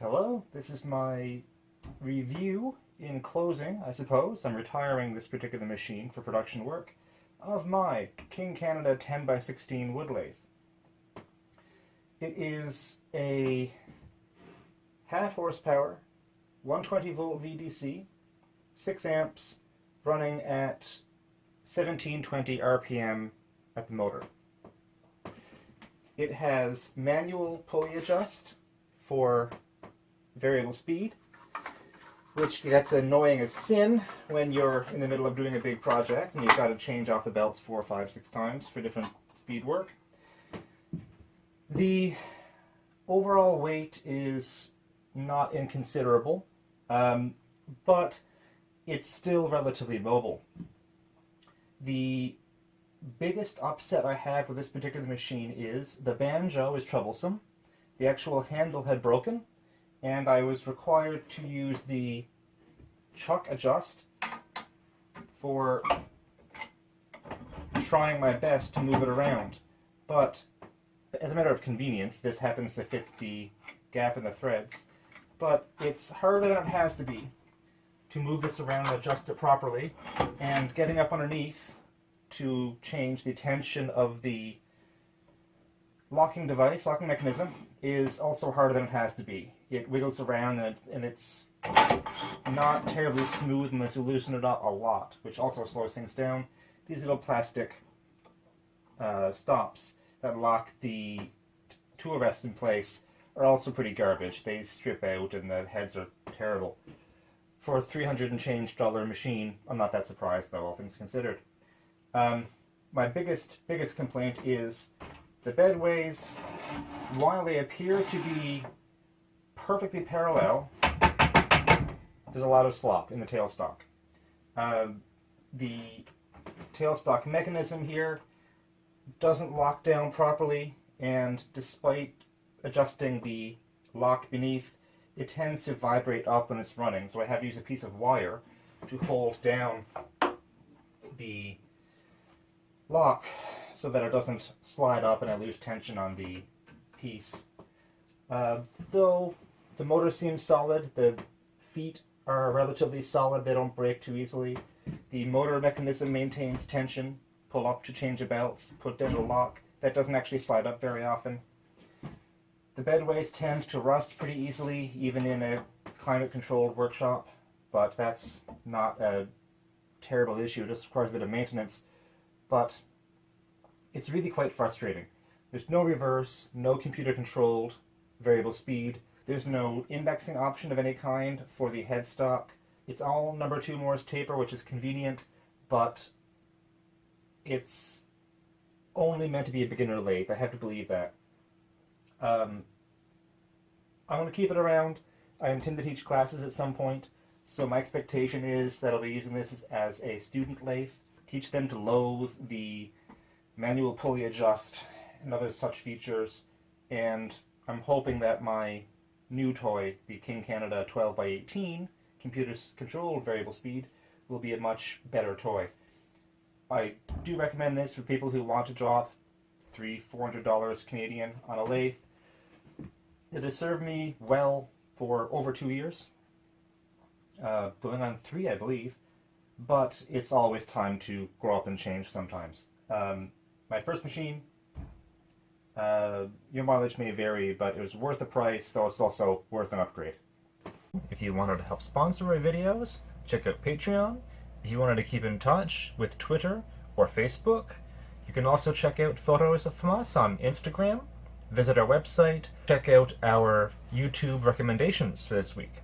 Hello, this is my review in closing, I suppose. I'm retiring this particular machine for production work of my King Canada 10x16 wood lathe. It is a half horsepower, 120 volt VDC, 6 amps, running at 1720 RPM at the motor. It has manual pulley adjust for variable speed, which gets annoying as sin when you're in the middle of doing a big project and you've got to change off the belts 4, 5, 6 times for different speed work. The overall weight is not inconsiderable, but it's still relatively mobile. The biggest upset I have with this particular machine is the banjo is troublesome. The actual handle had broken, and I was required to use the chuck adjust for trying my best to move it around. But as a matter of convenience, this happens to fit the gap in the threads. But it's harder than it has to be to move this around and adjust it properly, and getting up underneath to change the tension of the locking device, locking mechanism, is also harder than it has to be. It wiggles around and it's not terribly smooth unless you loosen it up a lot, which also slows things down. These little plastic stops that lock the tool rest in place are also pretty garbage. They strip out and the heads are terrible. For a $300 and change machine, I'm not that surprised though, all things considered. My biggest complaint is the bedways, while they appear to be perfectly parallel, there's a lot of slop in the tailstock. The tailstock mechanism here doesn't lock down properly, and despite adjusting the lock beneath, it tends to vibrate up when it's running, so I have to use a piece of wire to hold down the lock so that it doesn't slide up and I lose tension on the piece. Though the motor seems solid, the feet are relatively solid, they don't break too easily. The motor mechanism maintains tension, pull up to change the belts, put down the lock. That doesn't actually slide up very often. The bedways tend to rust pretty easily, even in a climate-controlled workshop, but that's not a terrible issue, it just requires a bit of maintenance. But it's really quite frustrating. There's no reverse, no computer-controlled variable speed. There's no indexing option of any kind for the headstock. It's all number 2 Morse taper, which is convenient, but it's only meant to be a beginner lathe. I have to believe that. I'm going to keep it around. I intend to teach classes at some point, so my expectation is that I'll be using this as a student lathe, teach them to loathe the manual pulley adjust and other such features, and I'm hoping that my new toy, the King Canada 12x18 computer-controlled variable speed, will be a much better toy. I do recommend this for people who want to drop $300-400 Canadian on a lathe. It has served me well for over 2 years, going on 3 I believe, but it's always time to grow up and change sometimes. My first machine, your mileage may vary, but it was worth the price, so it's also worth an upgrade. If you wanted to help sponsor my videos, check out Patreon. If you wanted to keep in touch with Twitter or Facebook, you can also check out photos of us on Instagram, visit our website, check out our YouTube recommendations for this week.